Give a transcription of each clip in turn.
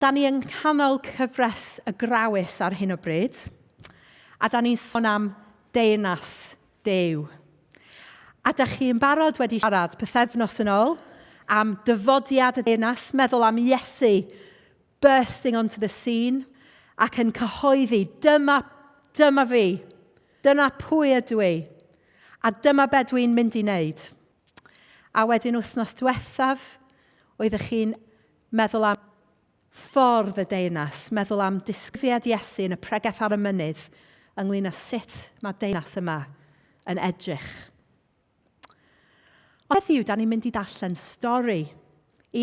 Da ni yng nghanol cyfres y grawys ar hyn o bryd, a da ni'n sôn am deyrnas Duw. A da chi'n barod wedi siarad pythefnos yn ôl am dyfodiad y deyrnas, meddwl am Iesu bursting onto the scene ac yn cyhoeddi, dyma fi, dyna pwy ydw i, a dyma be dwi'n mynd i wneud. A wedyn wythnos diwethaf, oeddech chi'n meddwl am ffordd y deyrnas, meddwl am disgrifiad Iesu yn y pregaeth ar y mynydd ynglyn â sut mae deyrnas yma yn edrych. Heddiw, da ni'n mynd i darllen stori,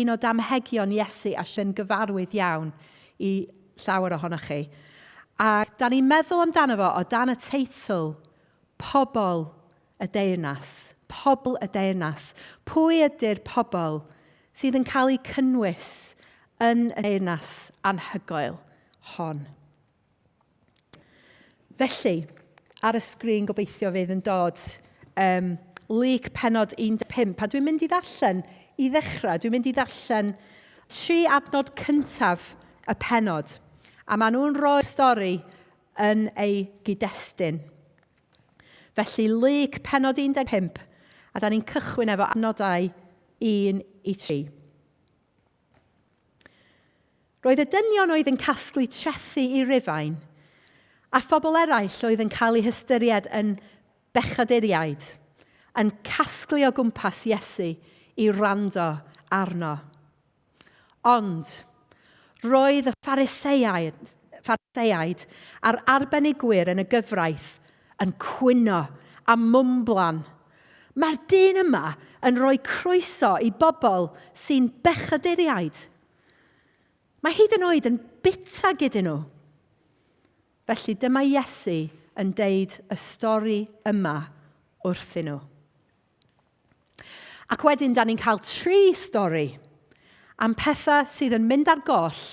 un o damhegion Iesu a sy'n gyfarwydd iawn i llawer ohonoch chi. A da ni'n meddwl amdano fo o dan y teitl Pobl y Deyrnas. Pobl y Deyrnas. Pwy ydy'r pobl sydd yn cael eu cynnwys yn y deyrnas anhygoel hon? Felly, ar y sgrin gobeithio fydd yn dod Lyc pennod 15, a dwi'n mynd i ddarllen i ddechrau, dwi'n mynd i ddarllen 3 adnod cyntaf y pennod, a maen nhw'n rhoi stori yn ei gyd-destun. Felly, Lyc pennod 15, a da ni'n cychwyn efo adnodau 1 i 3. Roedd y dynion oedd yn casglu trethu i Rufain, a phobl eraill oedd yn cael eu hystyried yn bechaduriaid, yn casglu o gwmpas Iesu i wrando arno. Ond, roedd y Phariseiaid a'r arbenigwyr yn y gyfraith yn cwyno a mwmblan. Mae'r dyn yma yn rhoi croeso i bobl sy'n bechaduriaid. Mae hyd yn oed yn bita gyda nhw. Felly dyma Iesu yn deud y stori yma wrthyn nhw. Ac wedyn, da ni'n cael 3 stori am pethau sydd yn mynd ar goll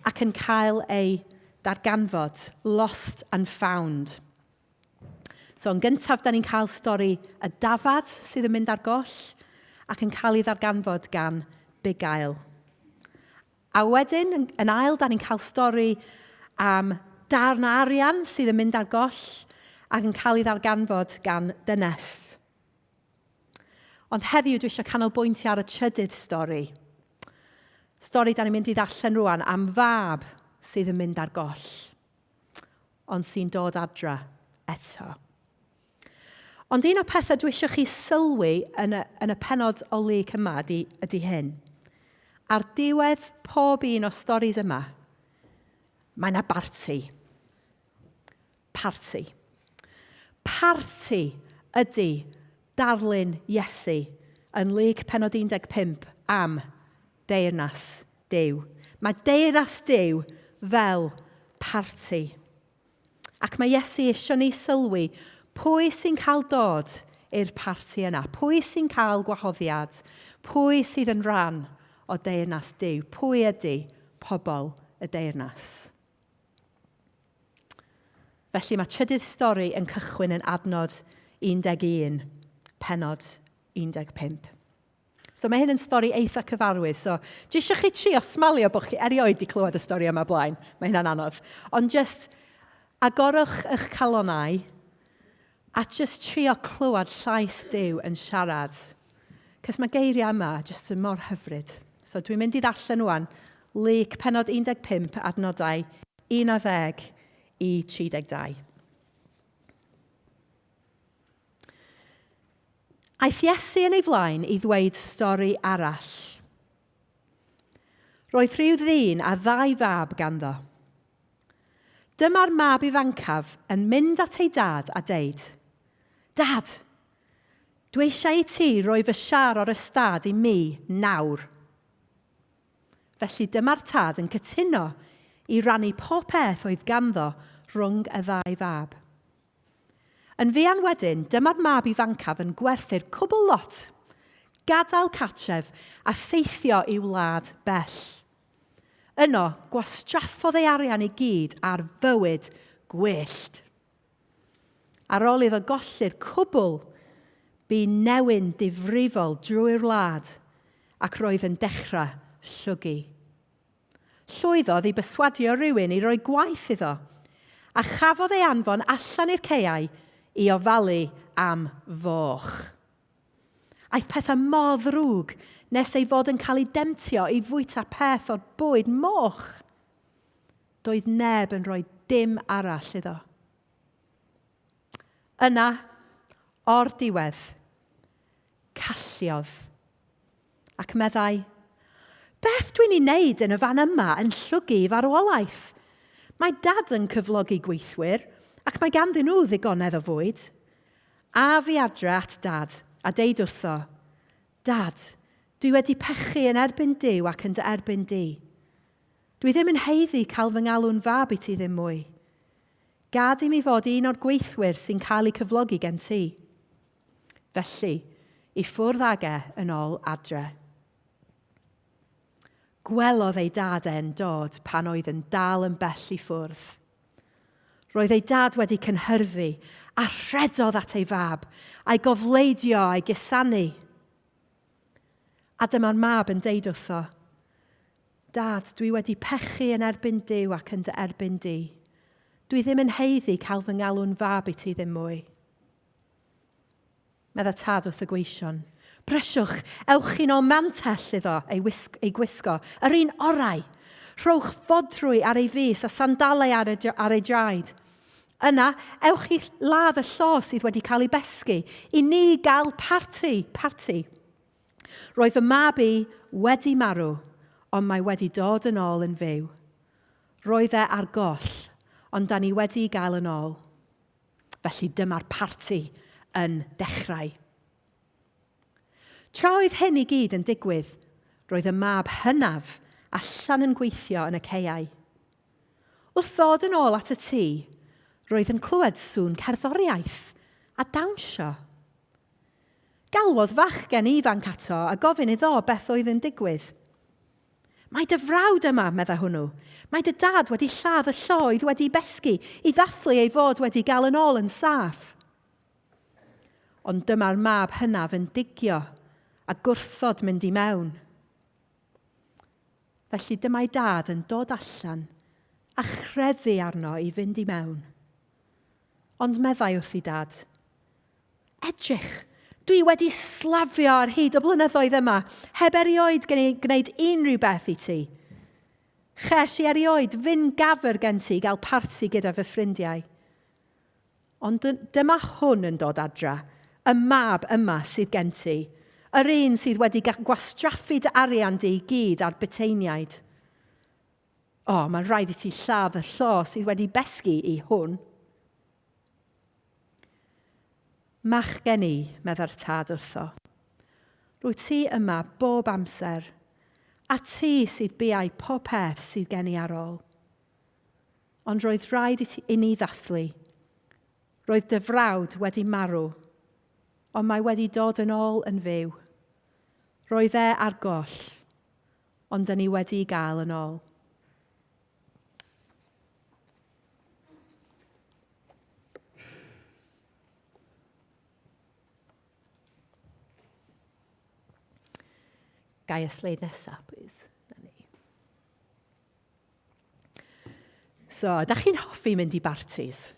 ac yn cael ei darganfod, lost and found. So, yn gyntaf, da ni'n cael stori y dafad sydd yn mynd ar goll ac yn cael ei ddarganfod gan bugail. A wedyn, yn ail, da ni'n cael stori am darn arian sydd yn mynd ar goll ac yn cael ei ddarganfod gan dynes. Ond heddiw dwi eisiau canolbwyntio ar y trydydd stori. Stori da ni'n mynd i ddarllen rwan am fab sydd yn mynd ar goll, ond sy'n dod adra eto. Ond un o pethau dwi eisiau chi sylwi yn y pennod o Lyc yma ydy hyn. Ar diwedd pob un o storis yma, mae yna barti. Parti. Parti ydy darlun Iesu yn Lyc pennod 15 am deyrnas Duw. Mae deyrnas Duw fel parti. Ac mae Iesu eisiau ni sylwi pwy sy'n cael dod i'r parti yna, pwy sy'n cael gwahoddiad, pwy sydd yn rhan o deyrnas Duw, pwy ydy pobl y deyrnas. Felly mae trydydd stori yn cychwyn yn adnod 11, pennod 15. So mae hyn yn stori eitha cyfarwydd. So, dwi eisiau chi trio smalio bod chi erioed wedi clywed y stori yma blaen. Mae hynna'n anodd. Ond just agorwch eich calonau a just trio clywed llais Duw yn siarad. Cos mae geiriau yma just yn mor hyfryd. So dwi'n mynd i ddarllen rwan Lyc pennod 15, adnodau 11 i 32. Aeth Iesu yn ei flaen i ddweud stori arall. Roedd rhyw ddyn a 2 fab ganddo. Dyma'r mab ifancaf yn mynd at ei dad a deud, Dad, dwi eisiau i ti roi fy siar o'r ystad i mi nawr. Felly dyma'r tad yn cytuno i rannu pob peth oedd ganddo rhwng y 2 fab. Yn fuan wedyn, dyma'r mab ifancaf yn gwerthu'r cwbl lot, gadael cartref a theithio i wlad bell. Yno, gwastraffodd ei arian i gyd ar fywyd gwyllt. Ar ôl iddo golli'r cwbl, bu newyn difrifol drwy'r wlad ac roedd yn dechrau llwgu. llwyddodd i berswadio rhywun i roi gwaith iddo, a chafodd ei anfon allan i'r caeau i ofalu am foch. Aeth pethau mor ddrwg nes ei fod yn cael ei demtio i fwyta peth o'r bwyd moch. Doedd neb yn rhoi dim arall iddo. Yna, o'r diwedd, calliodd ac meddai, beth dwi'n ei wneud yn y fan yma yn llwgu farwolaeth? Mae dad yn cyflogi gweithwyr ac mae ganddyn nhw ddigonedd o fwyd. A fi adre at dad a deud wrtho, Dad, dwi wedi pechu yn erbyn Duw ac yn dy erbyn di. Dwi ddim yn heiddi cael fy ngalw'n fab i ti ddim mwy. Gad i mi fod un o'r gweithwyr sy'n cael ei cyflogi gen ti. Felly, i ffwrdd ag yn ôl adre. Gwelodd ei dad e'n dod pan oedd yn dal yn bell i ffwrdd. Roedd ei dad wedi cynhyrfu a rhedodd at ei fab, a'i gofleidio a'i gusanu. A dyma'r mab yn deud wrtho, Dad, dwi wedi pechu yn erbyn Duw ac yn dy erbyn di. Dwi ddim yn heiddi cael fy ngalw'n fab i ti ddim mwy. Medda tad wrth y gweision, Brysiwch, ewch chi nôl mantell iddo ei gwisgo, yr un orau. Rhowch fodrwy ar ei fus a sandalau ar ei draed. Yna, ewch chi ladd y llo sydd wedi cael ei besgu, i ni gael parti. Roedd fy mab i wedi marw, ond mae wedi dod yn ôl yn fyw. Roedd e ar goll, ond da ni wedi gael yn ôl. Felly dyma'r parti yn dechrau. Tra oedd hyn i gyd yn digwydd, roedd y mab hynaf allan yn gweithio yn y caeau. Wrth ddod yn ôl at y tŷ, roedd yn clywed sŵn cerddoriaeth a dawnsio. Galwodd fachgen ifanc ato a gofyn iddo beth oedd yn digwydd. Mae dy frawd yma, medda hwnnw. Mae dy dad wedi lladd y lloedd wedi besgu i ddathlu ei fod wedi gael yn ôl yn saff. Ond dyma'r mab hynaf yn digio a gwrthod mynd i mewn. Felly dyma'i dad yn dod allan a chreddu arno i fynd i mewn. Ond meddai wrth ei dad, edrych, dwi wedi slafio ar hyd o blynyddoedd yma, heb erioed gwneud unrhyw beth i ti. Ches i erioed fynd gafr gen ti gael parti gyda fy ffrindiau. Ond dyma hwn yn dod adra, y mab yma sydd gen ti, yr un sydd wedi gwastraffu dy arian di i gyd ar byteiniaid. Mae'n rhaid i ti lladd y llo sydd wedi besgu i hwn. Mach gen i, medda'r tad wrtho. Rwyt ti yma bob amser, a ti sydd biau pob peth sydd gen i ar ôl. Ond roedd rhaid i ni ddathlu. Roedd dy frawd wedi marw, ond mae wedi dod yn ôl yn fyw. Roedd e ar goll, ond da ni wedi gael yn ôl. Gai y sleid nesaf, please. So, da chi'n hoffi mynd i bartis?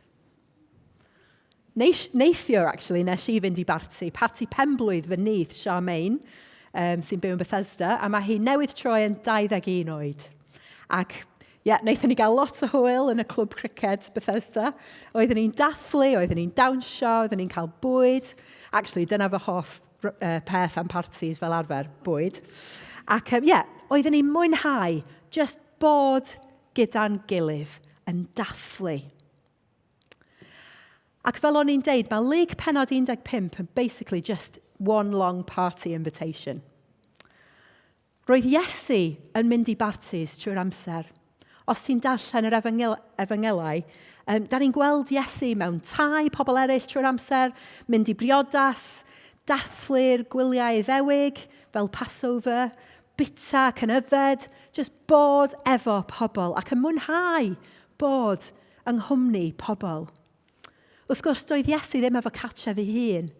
Neithiwr, actually, nes i fynd i parti penblwydd fy nyth, Charmaine, sy'n byw yn Bethesda, a mae hi newydd troi yn 21 oed. Ac, wnaethon ni gael lot o hwyl yn y clwb criced Bethesda. Oedden ni'n dathlu, oedden ni'n dawnsio, oedden ni'n cael bwyd. Actually, dyna fy hoff peth am partis fel arfer, bwyd. Ac oedden ni'n mwynhau just bod gyda'n gilydd yn dathlu. Ac fel o'n i'n deud, mae Lug Pennod 15 yn basically just one long party invitation. Roedd Iesu yn mynd i bartis trwy'r amser. Os ti'n darllen yr efengelau, da ni'n gweld Iesu mewn tai pobl eraill trwy'r amser, mynd i briodas, dathlu'r gwyliau Iddewig, fel Passover, bita ac yn yfed, just bod efo pobl ac yn mwynhau bod yng nghwmni pobl. Wrth gwrs, doedd Iesu ddim efo cartref ei hun.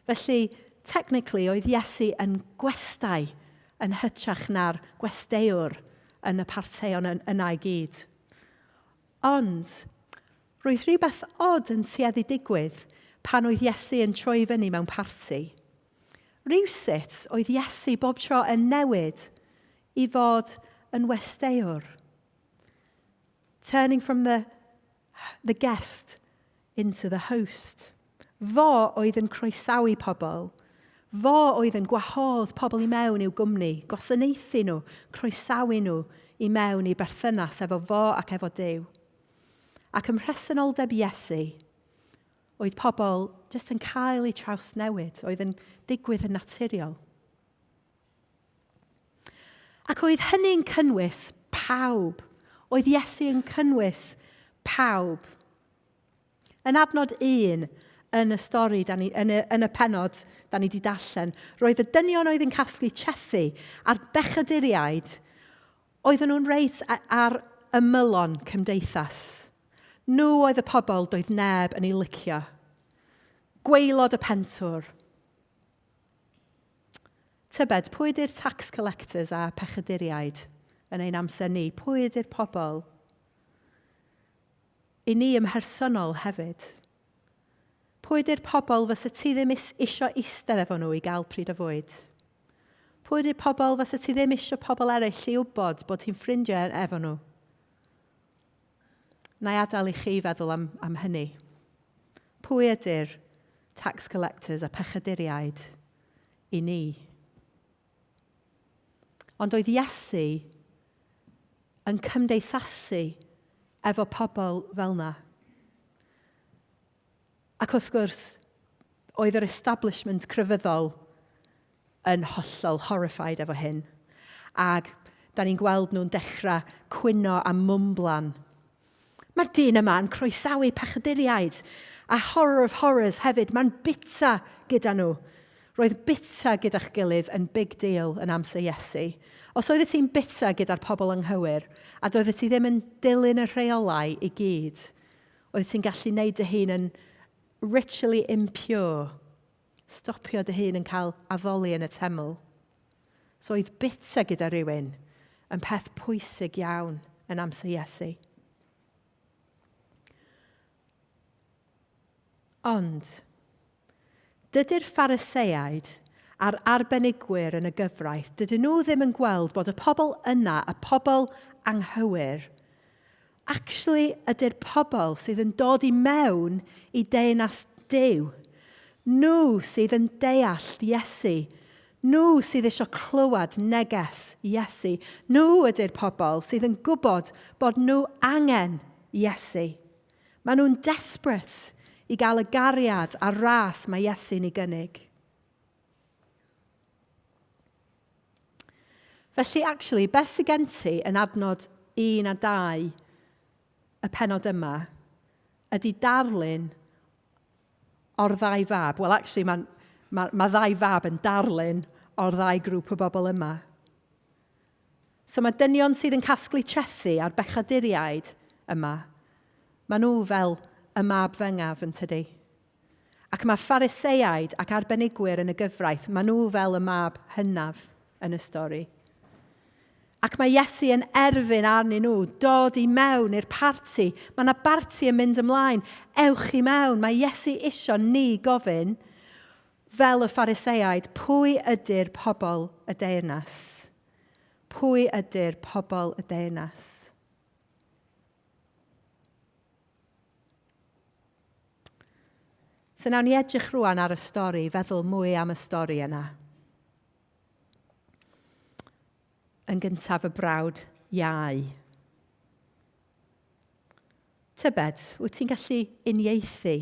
Felly, technically, oedd Iesu yn gwestai yn hytrach na'r gwesteiwr yn y parteion yna i gyd. Ond, roedd rhywbeth od yn tueddu digwydd pan oedd Iesu yn troi fyny mewn parti. Rywsut oedd Iesu bob tro yn newid i fod yn westeiwr. Turning from the guest into the host. Fo oedd yn croesawu pobl. Fo oedd yn gwahodd pobl i mewn i'w gwmni, gwasanaethu nhw, croesawu nhw i mewn i berthynas efo fo ac efo Duw. Ac ym mhresenoldeb Iesu, oedd pobl jyst yn cael eu trawsnewid, oedd yn digwydd yn naturiol. Ac oedd hynny'n cynnwys pawb. Oedd Iesu yn cynnwys pawb. Yn adnod 1 yn y stori, yn y penod da ni wedi darllen, roedd y dynion oedd yn casglu trethu a'r bechaduriaid, oedden nhw'n reit ar ymylon cymdeithas. Nhw oedd y pobl doedd neb yn ei licio. Gwaelod y pentwr. Tybed, pwy ydy'r tax collectors a pechaduriaid yn ein amser ni? Pwy ydy'r pobl? I ni ymhersonol hefyd. Pwy ydy'r pobl fysa ti ddim isio eistedd efo nhw i gael pryd o fwyd? Pwy ydy'r pobl fysa ti ddim isio pobl eraill i wybod bod ti'n ffrindiau efo nhw? Na i adael i chi feddwl am hynny. Pwy ydy'r tax collectors a pechaduriaid i ni? Ond oedd Iesu yn cymdeithasu efo pobl fel yna. Ac wrth gwrs, oedd yr establishment crefyddol yn hollol horrified efo hyn. Ac da ni'n gweld nhw'n dechrau cwyno a mwmblan. Mae'r dyn yma yn croesawu pechaduriaid a horror of horrors hefyd. Mae'n bita gyda nhw. Roedd bita gyda'ch gilydd yn big deal yn amser Iesu. Os oeddet ti'n bita gyda'r pobl anghywir, a doeddet ti ddim yn dilyn y rheolau i gyd, oeddet ti'n gallu gwneud dy hun yn ritually impure, stopio dy hun yn cael addoli yn y teml. So oedd bita gyda rhywun yn peth pwysig iawn yn amser Iesu. Ond, dydy'r Phariseiaid a'r arbenigwyr yn y gyfraith, dydyn nhw ddim yn gweld bod y pobl yna, y pobl anghywir, actually ydy'r pobl sydd yn dod i mewn i deyrnas Duw. Nhw sydd yn deall Iesu. Nhw sydd eisiau clywed neges Iesu. Nhw ydy'r pobl sydd yn gwybod bod nhw angen Iesu. Maen nhw'n desperate i gael y gariad a ras mae Iesu'n ei gynnig. Felly, actually, beth sydd gen ti yn adnod 1 a 2 y penod yma ydy darlun o'r ddau fab. Wel, actually, mae ddau fab yn darlun o'r ddau grŵp o bobl yma. So mae dynion sydd yn casglu trethu a'r bechaduriaid yma, mae nhw fel y mab fengaf yn tydi. Ac mae Phariseiaid ac arbenigwyr yn y gyfraith, mae nhw fel y mab hynaf yn y stori. Ac mae Iesu yn erfyn arnyn nhw, dod i mewn i'r parti. Mae yna barti yn mynd ymlaen. Ewch i mewn. Mae Iesu isio ni gofyn, fel y Phariseiaid, pwy ydy'r pobl y deyrnas? Pwy ydy'r pobl y deyrnas? So nawn ni edrych rwan ar y stori, feddwl mwy am y stori yna. Yn gyntaf y brawd iau. Tybed, wyt ti'n gallu uniaethu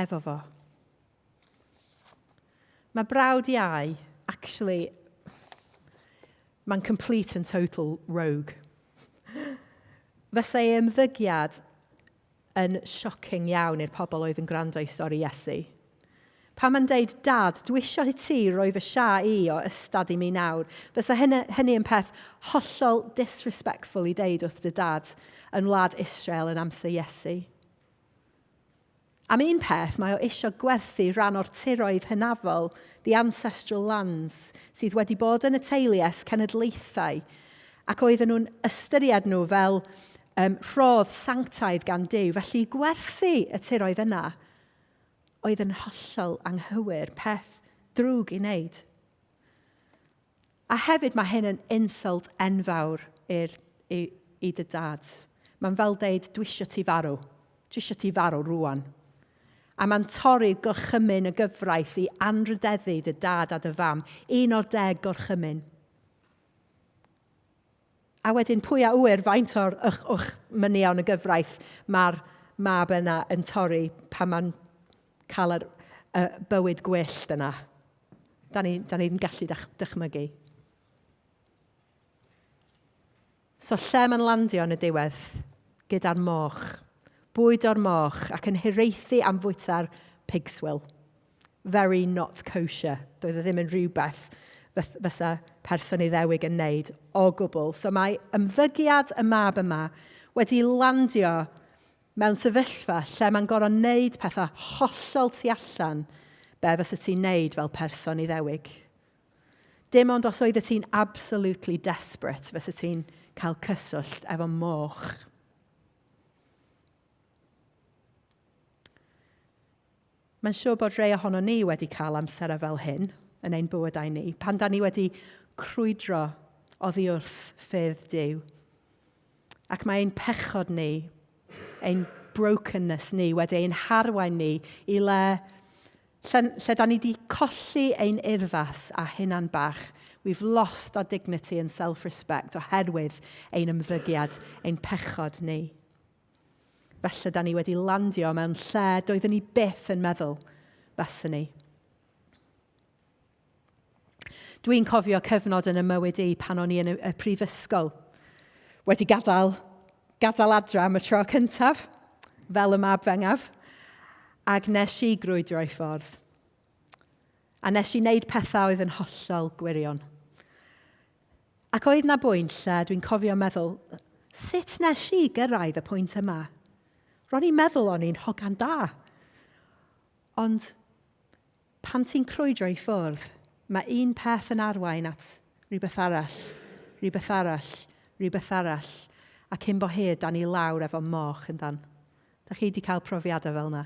efo fo? Mae brawd iau, actually, mae'n complete and total rogue. Fysa ei ymddygiad yn shocking iawn i'r pobl oedd yn gwrando i stori Iesu. Pan mae'n deud, Dad, dwi isio i ti roi fy sia i o ystad i mi nawr. Fysa hynny yn peth hollol disrespectful i deud wrth dy dad yn wlad Israel yn amser Iesu. Am un peth, mae o isio gwerthu rhan o'r tiroedd hynafol, the ancestral lands, sydd wedi bod yn y teulu ers cenedlaethau, ac oedden nhw'n ystyried nhw fel rhodd sanctaidd gan Duw. Felly gwerthu y tiroedd yna oedd yn hollol anghywir, peth drwg i wneud. A hefyd mae hyn yn insult enfawr i dy dad. Mae'n fel deud, dwi isio ti farw. Dwi isio ti farw rwan. A mae'n torri'r gorchymyn y gyfraith i anrydeddu dy dad a dy fam. 1 o'r 10 gorchymyn. A wedyn pwy a wyr faint o'r mynion y gyfraith mae'r mab yna yn torri pan mae'n cael y bywyd gwyllt yna. Da ni'n gallu dychmygu. So lle mae'n landio yn y diwedd gyda'r moch, bwyd o'r moch ac yn hiraethu am fwyta'r pigswill. Very not kosher. Doedd e ddim yn rhywbeth fysa person Iddewig yn wneud o gwbl. So mae ymddygiad y mab yma wedi landio mewn sefyllfa lle mae'n gorfod wneud pethau hollol tu allan be fysa ti'n wneud fel person Iddewig. Dim ond os oedd ti'n absolutely desperate fysa ti'n cael cyswllt efo moch. Mae'n siŵr bod rhai ohono ni wedi cael amser fel hyn yn ein bywydau ni, pan da ni wedi crwydro oddi wrth ffyrdd Duw. Ac mae ein pechod ni, ein brokenness ni wedi ein harwain ni i lle da ni wedi colli ein urddas a hunan bach. We've lost our dignity and self-respect oherwydd ein ymddygiad, ein pechod ni. Felly, da ni wedi landio mewn lle doeddwn ni byth yn meddwl faswn ni. Dwi'n cofio cyfnod yn y mywyd i pan o'n i yn y prifysgol. Wedi gadael adra am y tro cyntaf, fel y mab fengaf, ac nes i grwydro i ffordd. A nes i wneud pethau oedd yn hollol gwirion. Ac oedd na bwynt lle dwi'n cofio meddwl, sut nes i gyrraedd y pwynt yma? Ro'n i'n meddwl o'n i'n hogan da. Ond pan ti'n crwydro i ffwrdd, mae un peth yn arwain at rhywbeth arall, rhywbeth arall, rhywbeth arall, a cyn bo hyd, da ni lawr efo moch yn dan. Da chi wedi cael profiadau fel yna.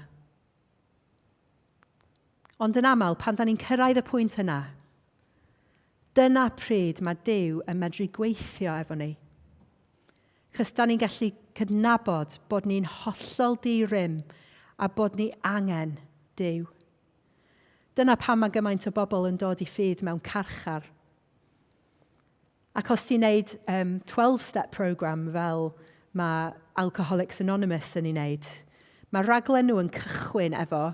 Ond yn aml, pan da ni'n cyrraedd y pwynt yna, dyna pryd mae Duw yn medru gweithio efo ni. Chos da ni'n gallu cydnabod bod ni'n hollol di-rym a bod ni angen Duw. Dyna pam mae gymaint o bobl yn dod i ffydd mewn carchar. Ac os ti'n neud 12-step program fel mae Alcoholics Anonymous yn ei wneud, mae raglen nhw yn cychwyn efo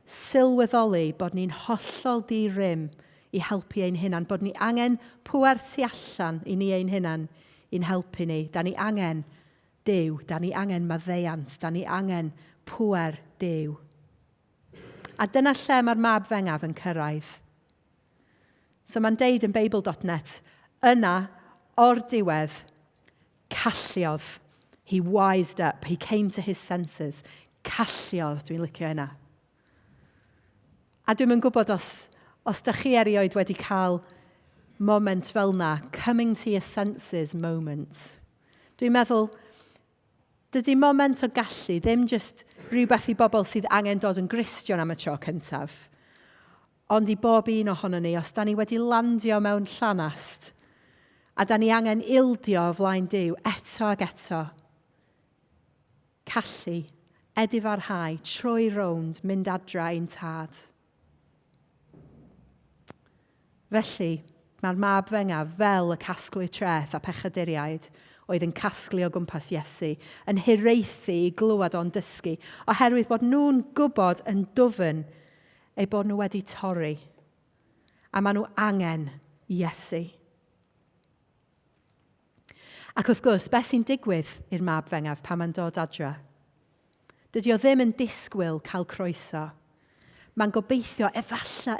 sylweddoli bod ni'n hollol di-rym i helpu ein hunan, bod ni angen pŵer tu allan i ni ein hunan i'n helpu ni. Da ni angen Duw, da ni angen maddeiant, da ni angen pŵer Duw. A dyna lle mae'r mab fengaf yn cyrraedd. So mae'n deud yn Beibl.net, yna, o'r diwedd, calliodd. He wised up, he came to his senses. Calliodd, dwi'n licio yna. A dwi'n yn gwybod os da chi erioed wedi cael moment fel yna, coming to your senses moment. Dwi'n meddwl, dydy moment o gallu ddim just rhywbeth i bobl sydd angen dod yn Gristion am y tro cyntaf. Ond i bob un ohono ni, os da ni wedi landio mewn llanast, a da ni angen ildio o flaen Duw eto ag eto, callu, edifarhau, troi rownd, mynd adra ein tad. Felly, mae'r mab fengaf fel y casglu treth a pechaduriaid oedd yn casglu o gwmpas Iesu, yn hiraethu i glywed o'n dysgu, oherwydd bod nhw'n gwybod yn dwfn eu bod nhw wedi torri, a maen nhw angen Iesu. Ac wrth gwrs, beth sy'n digwydd i'r mab fengaf pan mae'n dod adra? Dydy o ddim yn disgwyl cael croeso. Mae'n gobeithio, efalla,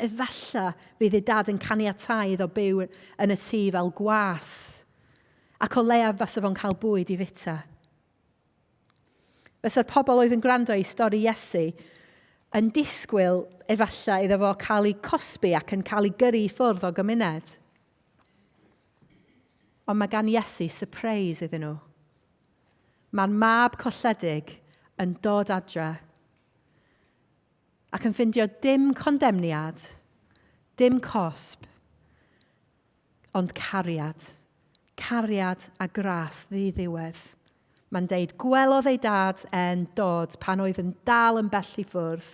fydd ei dad yn caniatáu iddo byw yn y tŷ fel gwas. Ac o leiaf fysa fo'n cael bwyd i fita. Fysa'r pobl oedd yn gwrando i stori Iesu yn disgwyl efalla iddo fo cael ei cosbi ac yn cael ei gyrru i ffwrdd o gymuned. Ond mae gan Iesu surprise iddyn nhw. Mae'r mab colledig yn dod adre ac yn ffindio dim condemniad, dim cosb, ond cariad. Cariad a gras ddiddiwedd. Mae'n deud, gwelodd ei dad yn dod pan oedd yn dal yn bell i ffwrdd.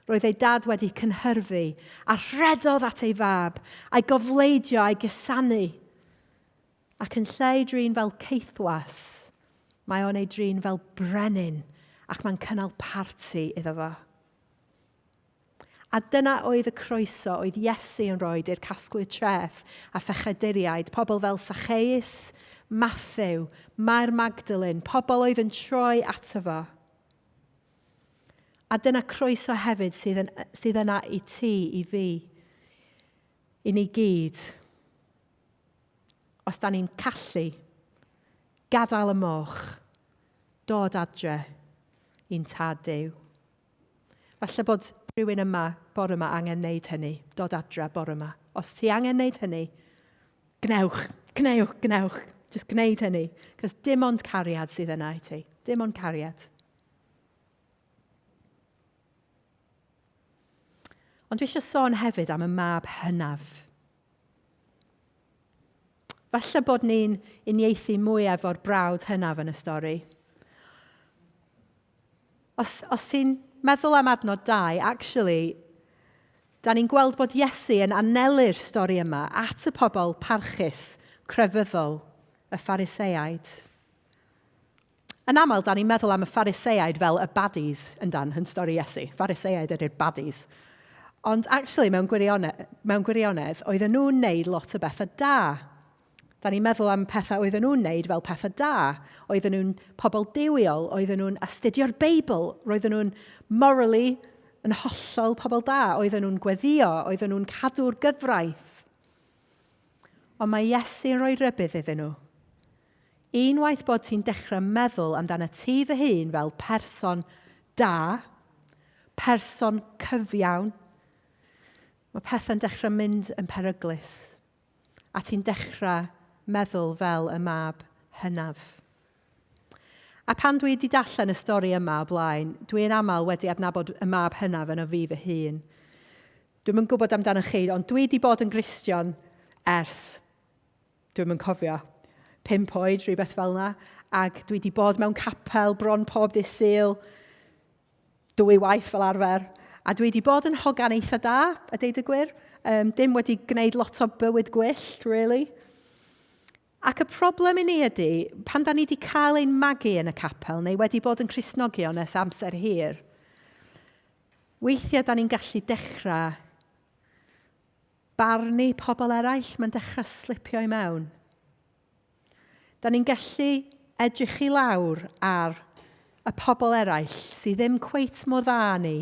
Roedd ei dad wedi cynhyrfu a rhedodd at ei fab, a'i gofleidio a'i gysanu. Ac yn lle ei drin fel ceithwas, mae o'n ei drin fel brenin ac mae'n cynnal parti iddo fo. A dyna oedd y croeso oedd Iesu yn rhoi i'r casglwyr treth a phechaduriaid, pobl fel Sacheus, Matthew, Mair Magdalene, pobl oedd yn troi ato fo. A dyna croeso hefyd sydd yna i ti, i fi, i ni gyd. Os da ni'n callu gadael y moch, dod adre i'n tad Duw. Falle bod rhywun yma, bore yma, angen wneud hynny, dod adre bore yma. Os ti angen wneud hynny, gnewch. Just gwneud hynny. Cos dim ond cariad sydd yna i ti. Dim ond cariad. Ond dwi eisiau sôn hefyd am y mab hynaf. Falle bod ni'n uniaethu mwy efo'r brawd hynaf yn y stori. Os ti'n meddwl am adnod 2, actually, da ni'n gweld bod Iesu yn anelu'r stori yma at y pobl parchus, crefyddol, y Phariseaid. Yn aml, da ni'n meddwl am y Phariseaid fel y baddies yn stori Iesu. Phariseaid ydy'r baddies. Ond actually, mewn gwirionedd, oedden nhw'n neud lot o bethau da. Da ni'n meddwl am pethau oedden nhw'n neud fel pethau da. Oedden nhw'n pobl diwiol, oedden nhw'n astudio'r Beibl, roedden nhw'n morally yn hollol pobl da, oedden nhw'n gweddio, oedden nhw'n cadw'r gyfraith. Ond mae Iesu'n rhoi rybudd iddyn nhw. Unwaith bod ti'n dechrau meddwl amdano ti fy hun fel person da, person cyfiawn, mae pethau'n dechrau mynd yn peryglus. A ti'n dechrau meddwl fel y mab hynaf. A pan dwi wedi darllen y stori yma o blaen, dwi'n aml wedi adnabod y mab hynaf yn o fi fy hun. Dwi'n yn gwybod amdano chi, ond dwi wedi bod yn Gristion ers, dwi'n yn cofio, 5 oed, rhywbeth fel yna, ac dwi wedi bod mewn capel bron pob dydd Sul, 2 waith fel arfer, a dwi wedi bod yn hogan eitha da, a deud y gwir, dim wedi gwneud lot o bywyd gwyllt, really. Ac y problem i ni ydy, pan da ni wedi cael ein magu yn y capel, neu wedi bod yn Cristnogion ers amser hir, weithiau da ni'n gallu dechrau barnu pobl eraill, mae'n dechrau slipio i mewn. Da ni'n gallu edrych i lawr ar y pobl eraill sydd ddim cweit mor dda ni,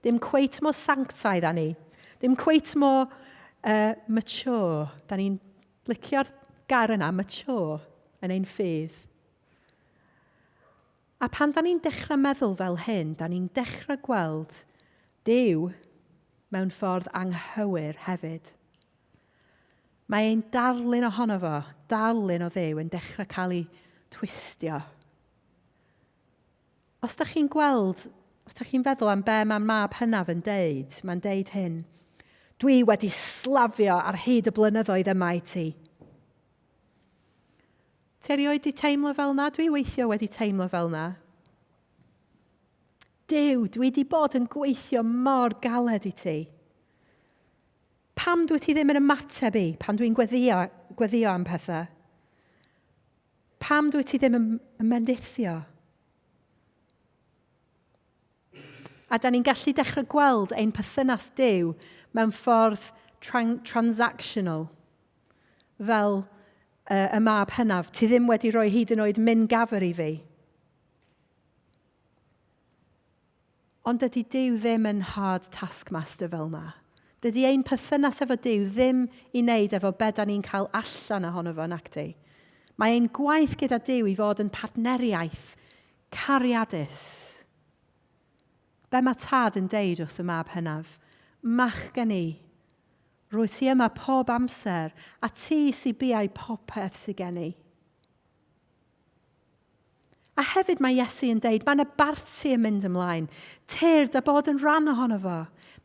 ddim cweit mor sanctaidd â ni, ddim cweit mor mature. Da ni'n licio'r gair yna, mature, yn ein ffydd. A pan da ni'n dechrau meddwl fel hyn, da ni'n dechrau gweld Duw mewn ffordd anghywir hefyd. Mae ein darlun ohono fo, darlun o Dduw yn dechrau cael ei twistio. Os da chi'n feddwl am be mae'r mab hynaf yn deud, mae'n deud hyn, dwi wedi slafio ar hyd y blynyddoedd yma i ti. Ti erioed wedi teimlo fel yna? Dwi weithio wedi teimlo fel yna. Duw, dwi wedi bod yn gweithio mor galed i ti. Pam dwi ti ddim yn ymateb i pan dwi'n gweddio am pethau? Pam dwi ti ddim yn ymendithio? A da ni'n gallu dechrau gweld ein perthynas Duw mewn ffordd transactional, fel y mab hynaf. Ti ddim wedi rhoi hyd yn oed mynd gafr i fi. Ond dydy Duw ddim yn hard taskmaster fel yna. Dydy ein perthynas efo Duw ddim i wneud efo be da ni'n cael allan ohono fo nac di. Mae ein gwaith gyda Duw i fod yn partneriaeth cariadus. Be mae tad yn deud wrth y mab hynaf? Mach gen i, Rwy ti yma pob amser, a ti sy'n biau popeth sy'n gen i. A hefyd mae Iesu yn deud, mae yna barti yn mynd ymlaen. Tyrd a bod yn rhan ohono fo.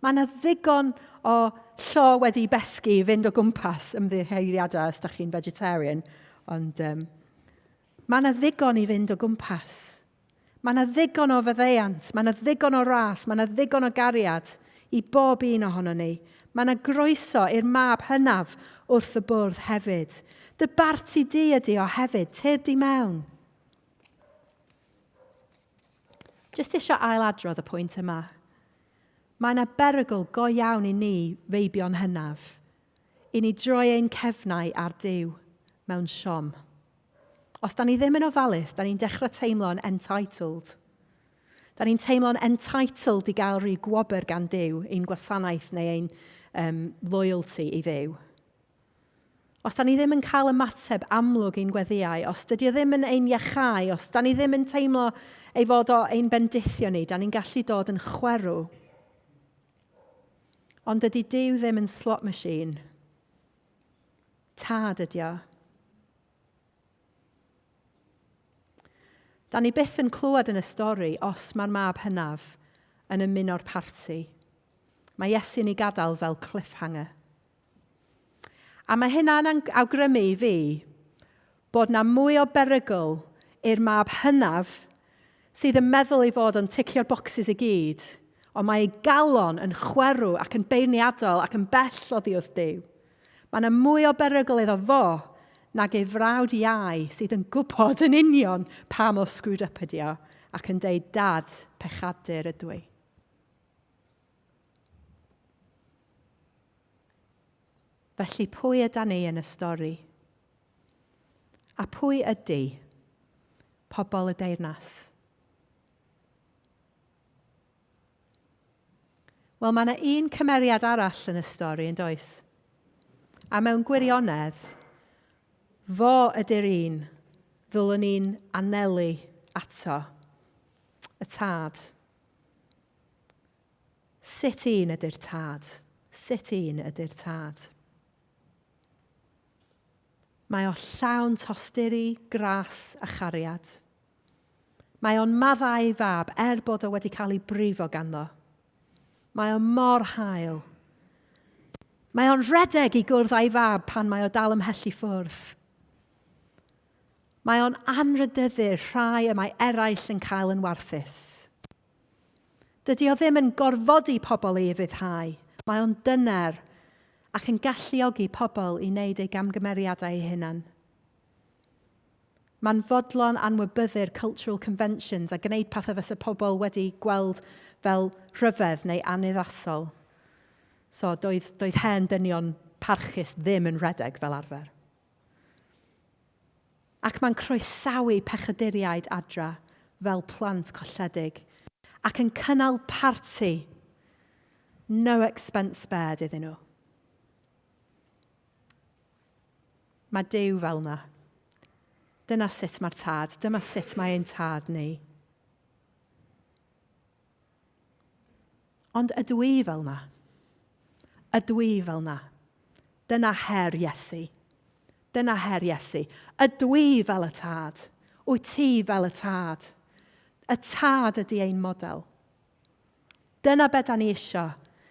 Mae yna ddigon o llo wedi besgu i fynd o gwmpas ymddiheiriadau os da chi'n vegetarian. Ond mae yna ddigon i fynd o gwmpas. Mae yna ddigon o faddeuant. Mae yna ddigon o ras. Mae yna ddigon o gariad i bob un ohono ni. Mae yna groeso i'r mab hynaf wrth y bwrdd hefyd. Dy barti di ydi o hefyd. Tyrd di mewn. Jyst eisiau ailadrodd y pwynt yma. Mae yna berygl go iawn i ni feibion hynaf, i ni droi ein cefnau ar Duw mewn siom. Os da ni ddim yn ofalus, da ni'n dechrau teimlo'n entitled. Da ni'n teimlo'n entitled i gael rhyw gwobr gan Duw, ein gwasanaeth neu ein loyalty i Dduw. Os da ni ddim yn cael ymateb amlwg i'n gweddiau, os dydy o ddim yn ein iachau, os da ni ddim yn teimlo ei fod o ein bendithio ni, da ni'n gallu dod yn chwerw. Ond dydy Duw ddim yn slot machine. Tad ydy o. Da ni byth yn clywed yn y stori os mae'r mab hynaf yn ymuno'r parti. Mae Iesu'n ei gadael fel cliffhanger. A mae hynna'n awgrymu i fi bod na mwy o berygl i'r mab hynaf sydd yn meddwl ei fod yn ticio'r bocsys i gyd, ond mae ei galon yn chwerw ac yn beirniadol ac yn bell oddi wrth Duw. Mae yna mwy o berygl iddo fo nag ei frawd iau sydd yn gwybod yn union pa mor screwed up ydi o ac yn deud, dad, pechadur ydw i. Felly pwy yda ni yn y stori? A pwy ydy Pobl y Deyrnas? Wel, mae yna un cymeriad arall yn y stori, yn does? A mewn gwirionedd, fo ydy'r un ddylwn ni'n anelu ato, y tad. Sut un ydy'r tad? Sut un ydy'r tad? Mae o llawn tosturi, gras a chariad. Mae o'n maddau ei fab bod o wedi cael ei brifo ganddo. Mae o mor hael. Mae o'n rhedeg i gwrdd â'i fab pan mae o dal ymhell i ffwrdd. Mae o'n anrydyddur rhai y mae eraill yn cael yn warthus. Dydy o ddim yn gorfodi pobl i fyddhau. Mae o'n dyner ac yn galluogi pobl i wneud ei gamgymeriadau eu hunan. Mae'n fodlon anwybyddu'r cultural conventions a gwneud pethau fysa pobl wedi gweld fel rhyfedd neu anuddasol. So, doedd hen dynion parchus ddim yn rhedeg fel arfer. Ac mae'n croesawu pechaduriaid adra fel plant colledig ac yn cynnal parti, no expense spared iddyn nhw. Mae Duw fel yna. Dyna sut mae'r tad. Dyma sut mae ein tad ni. Ond ydw i fel yna? Ydw i fel yna? Dyna her Iesu. Dyna her Iesu. Ydw i fel y tad? Wyt ti fel y tad? Y tad ydy ein model. Dyna be da ni isio.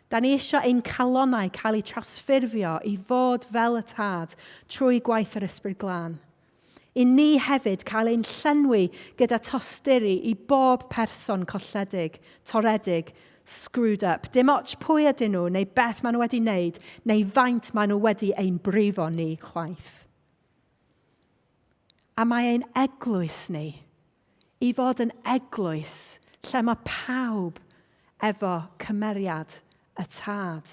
Da ni isio ein calonau cael eu trosffurfio i fod fel y tad trwy gwaith yr Ysbryd Glân. I ni hefyd cael ein llenwi gyda tosturi i bob person colledig, toredig, screwed up. Dim ots pwy ydyn nhw, neu beth maen nhw wedi wneud, neu faint maen nhw wedi ein brifo ni chwaith. A mae ein eglwys ni i fod yn eglwys lle mae pawb efo cymeriad y tad.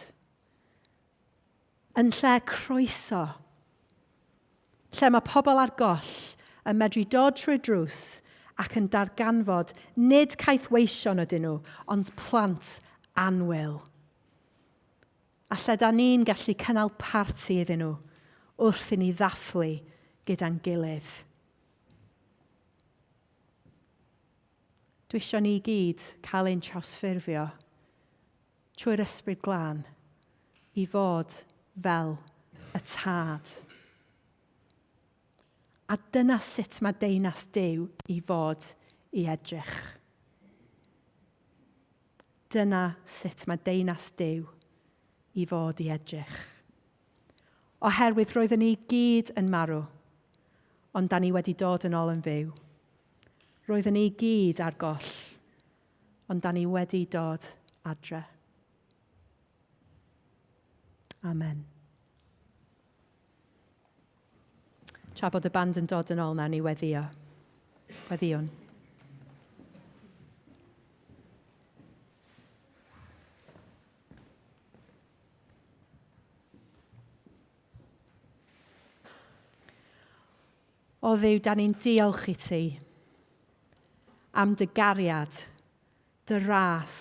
Yn lle croeso. Lle mae pobl ar goll yn medru dod trwy drws ac yn darganfod nid caethweision ydyn nhw, ond plant annwyl. A lle da ni'n gallu cynnal parti iddyn nhw wrth i ni ddathlu gyda'n gilydd. Dwi isio ni gyd cael ein trosffurfio trwy'r Ysbryd Glân i fod fel y tad. A dyna sut mae deunas Duw i fod i edrych. Dyna sut mae deunas Duw i fod i edrych. Oherwydd roedden ni gyd yn marw, ond da ni wedi dod yn ôl yn fyw. Roedden ni gyd ar goll, ond da ni wedi dod adre. Amen. Tra bod y band yn dod yn ôl na ni weddion. O Dduw, da ni'n diolch i ti am dy gariad, dy ras,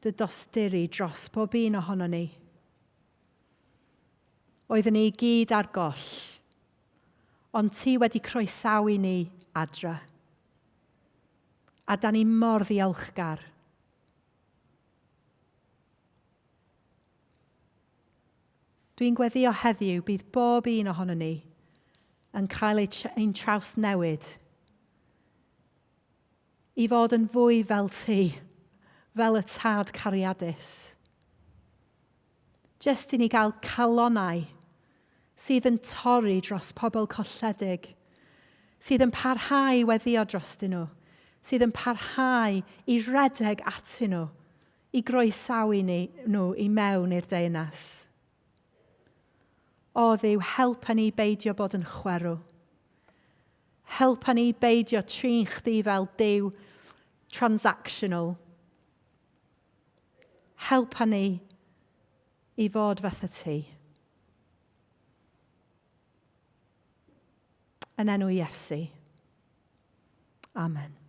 dy dosturi dros pob un ohono ni. Oedden ni gyd ar goll, ond ti wedi croesawu ni adre. A da ni mor ddiolchgar. Dwi'n gweddio heddiw bydd bob un ohono ni yn cael ein trawsnewid i fod yn fwy fel ti, fel y tad cariadus. Jyst i ni gael calonnau sydd yn torri dros pobl colledig, sydd yn parhau i weddio drostyn nhw, sydd yn parhau i redeg atyn nhw, i groesawu nhw i mewn i'r deunas. O Dduw, helpa ni beidio bod yn chwerw. Helpa ni beidio trin chdi fel Duw transactional. Helpa ni i fod fatha ti. Yn enw Iesu. Amen.